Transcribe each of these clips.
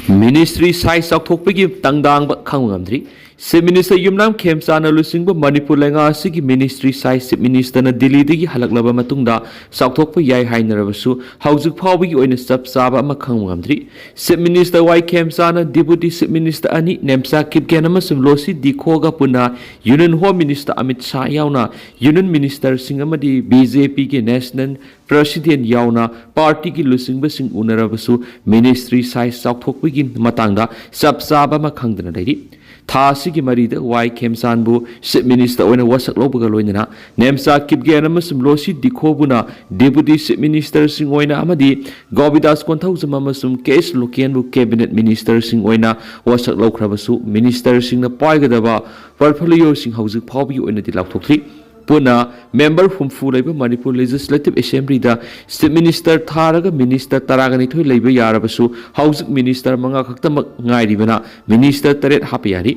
Ministry sai saukthokpagi tangdangba khangmamdri Chief Minister Yumnam Khemchana lusingba Manipur lenga asigi Ministry sai Chief Minister na Delhi dagi halaklaba matungda saukthokpa yai hainarabasu haujuk phawbagi oina chap chaba ama khangmamdri Chief Minister Y Khemchana Deputy Chief Minister ani Nemsa Kipgen amasum Losi Dikhoga puna Union Home Minister Amit Shah yauna Union Minister singamadi BJP ke National President yauna party ki lusingba sing unarabasu Ministry sai saukthokpagi matangda chap chaba ama khangdana leiri Thasi ki marida Y Khemchan bu Chief Minister oina wasak lobaga loinana Nemsa Kipgen amasum Losi Dikhobuna Deputy Chief Minister sing oina amadi Govidas Konthaujam amasum Case Loken bu Cabinet Minister sing oina wasak lokrabasu Minister sing na paigadaba portfolio sing haujuk phawbi oina di laukthokri Puna member humfu laiba Manipur Legislative Assembly da Chief Minister tharaga Minister taragani thoi laiba yarabasu haujuk Minister manga khaktamak ngairibana Minister taret hapyari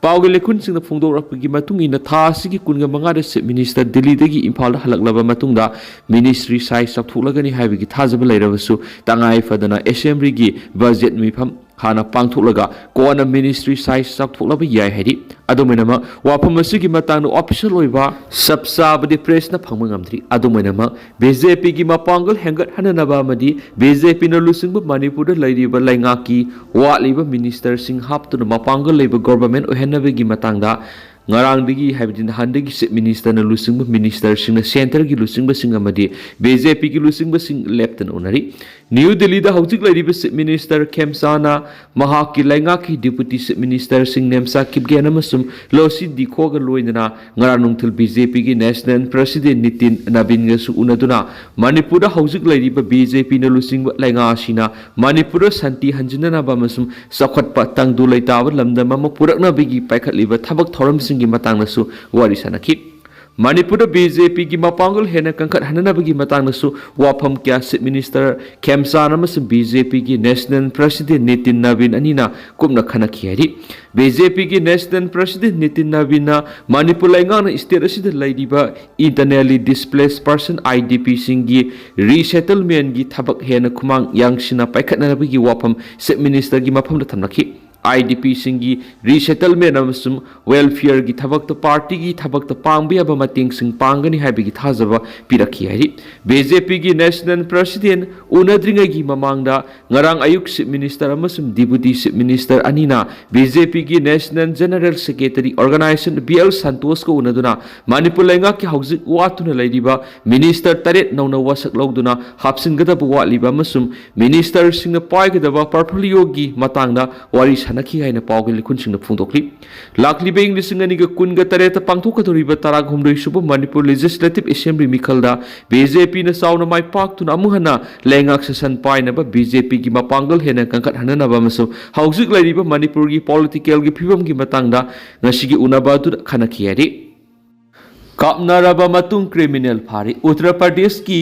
Pauge lekun sing na phongdokrakpagi matungina tha asigi kunga manga da Chief Minister Delhi dagi Imphal da halaklaba matungda Ministry sai sakthoklagani haibagi thajaba lairabasu tangai fadana Assembly gi budget mifam Hana pangthulaga kona Ministry size sakthoklaba yai haidi adumainama wafam asigi matangna official oiba sabsabadi press na phangmangamdri adumainama BJP gi mapangal hengat hananaba amadi BJP na lusingba Manipur da lairiba laingaki watliba Minister sing haptuna mapangal leiba government ohenabagi matangda ngarang digi habidin handagi Chief Minister na lusingba Minister sing na center gi lusingba sing amadi BJP gi lusingba sing leftan onari New Delhi da haujuk lairiba Chief Minister Khemchana mahaki laingaki Deputy Chief Minister sing Nemsa Kipgen amasum Losi Dikhoga loinana ngarang nungthil BJP gi National President Nitin Nabin ga su unaduna Manipur da haujuk lairiba BJP na lusingba lainga asina Manipur da santi hanjinana ba amasum sakhatpa tangdu laitaba lamdam ama purakna bigi paikhatliba thabak thoram gi matang nasu wari sanaki Manipur da BJP gi mapangal hena kangkhat hananabagi matang nasu wafam kya Chief Minister Khemchana amasum BJP gi National President Nitin Nabin anina kumna khanaki hari BJP gi National President Nitin Nabin na Manipur lainga na state asida lairiba internally displaced person IDP singi resettlement gi thabak hena khumang yangsina paikhatnabagi wafam Chief Minister gi mafam da thamnaki IDP singi resettlement amasum welfare gi thabak to party gi thabak to pangbi aba mating sing pangani haibigi thajaba piraki hari BJP gi National President unadringa gi mamangda ngarang ayuk Chief Minister amasum Deputy Chief Minister anina BJP gi National General Secretary Organization BL Santos ko unaduna Manipur lenga ki haujik watuna lairiba Minister taret nauna wasak logduna hapsingada watliba amasum Minister sing na paigadaba portfolio gi matangda wari Naki haina pauge likun sing na phungdokli lakli beng lisingani ga kun ga tareta pangthokadoriba tarag humroi suba Manipur Legislative Assembly mikhalda BJP na sauna mai pak tun amuhana lengak sesan paina ba BJP gi mapangal hena kangkat hanana ba maso haujik lairiba Manipur gi political gi phibam gi matangda ngasigi unaba tu khanaki ari kapnaraba matung criminal phari Uttar Pradesh ki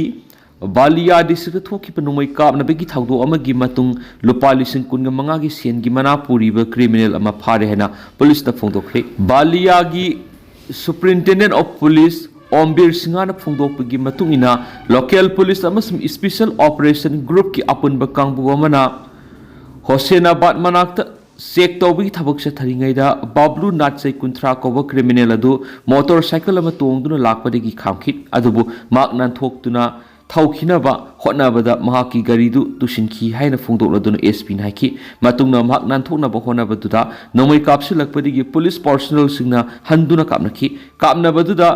Balia district thoki panumai kap na begi thaudo amagi matung lupa lising kun manga gi sen gi Manapuri ba criminal ama phare hena police na phongdokre Balia gi Superintendent of Police Ombir Singha na phongdokpagi matung ina local police amasum special operation group ki apun ba kangbu amana Hosenabad manakta Sek tawbi thabak sa tharingaida Bablu Natsai kunthra koba criminal adu motorcycle ama tongduna lakpadagi khamkhit adubu mak nan thoktuna Thaukinaba hotnabada mahaki garidu tusinki haina phongdokladuna SP naiki matungna mahak nanthoknaba honabaduda nomai kapsulakpadigi police personnel singna handuna kapnaki kapnabaduda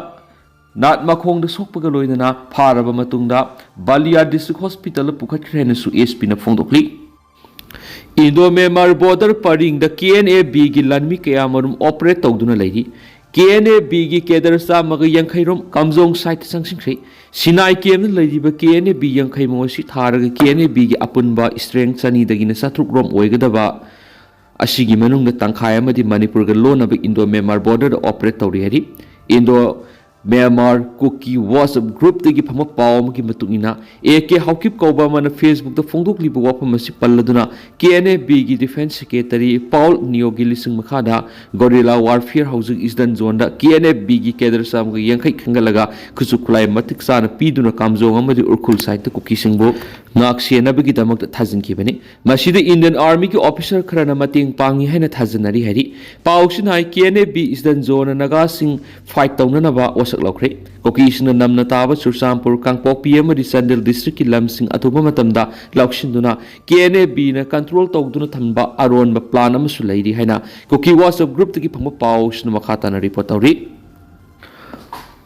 nat makhong da sokpaga loinana pharaba matungda Balia District Hospital pukhatrena su SP na phongdokli Indo-Myanmar border paring da KNAB gi lanmi kayamarum operate tawduna lairi KNAB gi kedar sa maga yankhairom kamjong site sangsingse Sinai kem laidiba KNAB yankhai mosi tharaga KNAB gi apunba strength sani dagina satruk rom oigadaba asigi manung na tangkhai amadi Manipur ga lonaba Indo-Myanmar border operate tawri hari Indo Myanmar Kuki WhatsApp group tagi phama paw amagi matungina AK Haukip Kauba mana Facebook da phongdokliba wafam asi palladuna KNAB gi Defense Secretary Paul Niogi lising makhada Guerrilla Warfare Housing Eastern Zone da KNAB gi Kedar Sam gi yankhai khangalaga kusukulai matik sana piduna kamjong amadi urkhul site ta Kuki singbo ngak senabagi damak thajin kibani masida Indian Army ki officer kharana mating pangi haina thajanari hari pawsin hai KNAB Eastern Zone naga sing fight tawnana ba wasak lokre Kuki sina namna taba Sursampur Kangpok PM di Sandel district ki lamsing atuba matamda lauksinduna KNAB na control tawduna thamba aron ba plan amasu leiri haina Kuki WhatsApp group tagi phangma pawsin makata na report tawri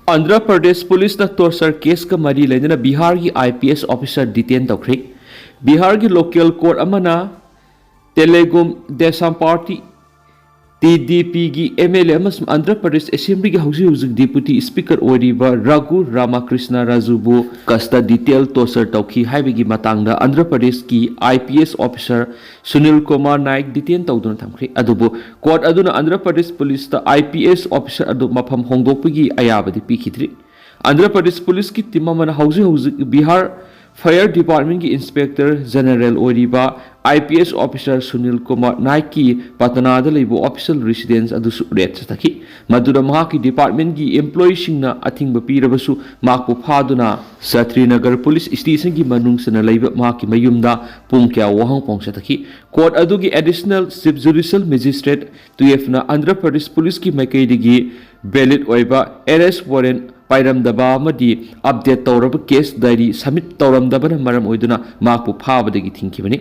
Andhra Pradesh Police na torture case ka mari lena Bihar ki IPS officer detain tawkhre Bihar ki local court amana Telegum Desam Party TDP gi MLA amasum Andhra Pradesh Assembly gi hausi Deputy Speaker Oriba Raghu Ramakrishna Rajubu kasta detail torture tawki haibigi matangda Andhra Pradesh ki IPS officer Sunil Kumar Naik detain tawduna thamkhre adubu court aduna Andhra Pradesh Police ta IPS officer adu mafam hongdokpagi ayabadi pikhidri Andhra Pradesh Police ki team amana hausi Bihar Fire Department ki Inspector General Oriba IPS Officer Sunil Kumar Naik ki Patna da leibo official residence adusu red sataki madura mahaki department ki employee singna athing ba pirabasu makpu phaduna Satrinagar Police Station ki manung sana leiba mahaki mayumda pung kya wahang pong sataki court adu ki additional chief judicial magistrate TF na Andhra Pradesh Police ki maikaidigi valid oiba arrest warrant Pairamdaba amadi update tawraba case diary submit tawramdabana maram oiduna makpu phabadagi thingkibani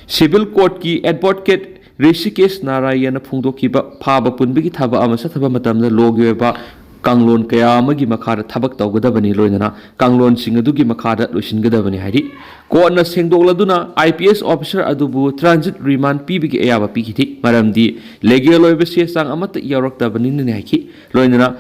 Civil Court ki advocate Rishikesh Narayana phungdokiba phaba punbigi thaba ama sathaba matamda logi oiba kanglon kaya amagi makhara thabak tawgadabani loinana kanglon sing adugi makhara loisingadabani hairi court na sengdokladuna IPS officer adubu transit remand pibigi ayaba pikiti maramdi legal oiba sesang amata yaraktabani ne haiki loinana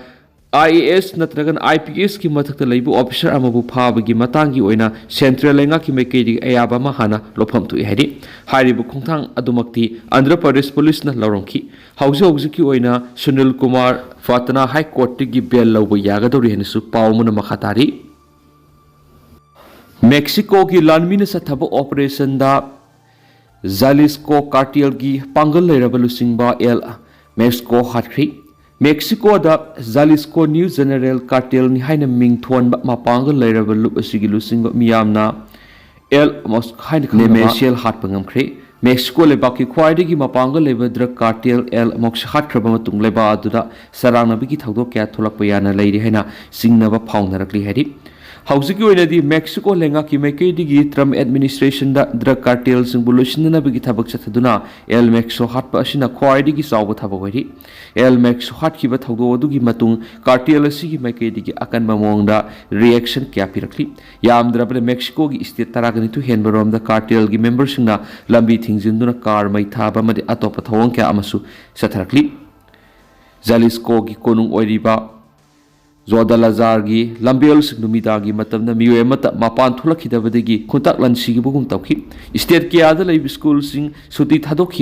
IAS natragan IPS ki mathakta leibu officer amabu phabagi matangi oina central lenga ki mekedi ayaba mahana lofam tu haidi haribu khongthang adumakti Andhra Pradesh Police na lawrongki hauji ki oina Sunil Kumar Patna High Court gi bail lawbu yagadori henisu pawmuna makhatari Mexico ki lanmina sathaba operation da Jalisco cartel gi pangal leirabalu singba el Mexico hatkri Mexico da Jalisco New General Cartel ni haina ming thon ba mapanga leiraba lup asigi lusing miyamna el mos haina nemesial hat pangam khre Mexico le baki khwaidagi mapanga leba drug cartel el mox hat khaba matung leba aduda sarangna bigi thawdo kya tholak payana leiri haina singna ba phauna rakli hari Hausiki oina di Mexico lenga ki mekai digi Trump administration da drug cartel sing bulusin na bigi thabak chathaduna el Mexico hat pa asina khwai digi sawba thabak wari el Mexico hat ki ba thawdo adugi matung cartel asigi mekai digi akan mamongda reaction kya pirakli yamdra bale Mexico gi state taragani tu henbarom da cartel gi members singna lambi thingjinduna car mai thaba made atopa thawang kya amasu satharakli Jalisco gi konung oiriba Zodalazar gi Lambel Signumida gi matamna miwe mata mapan thulakidabadegi khuntak lansi gi bugum tawki state ki ada lay school sing suti thadok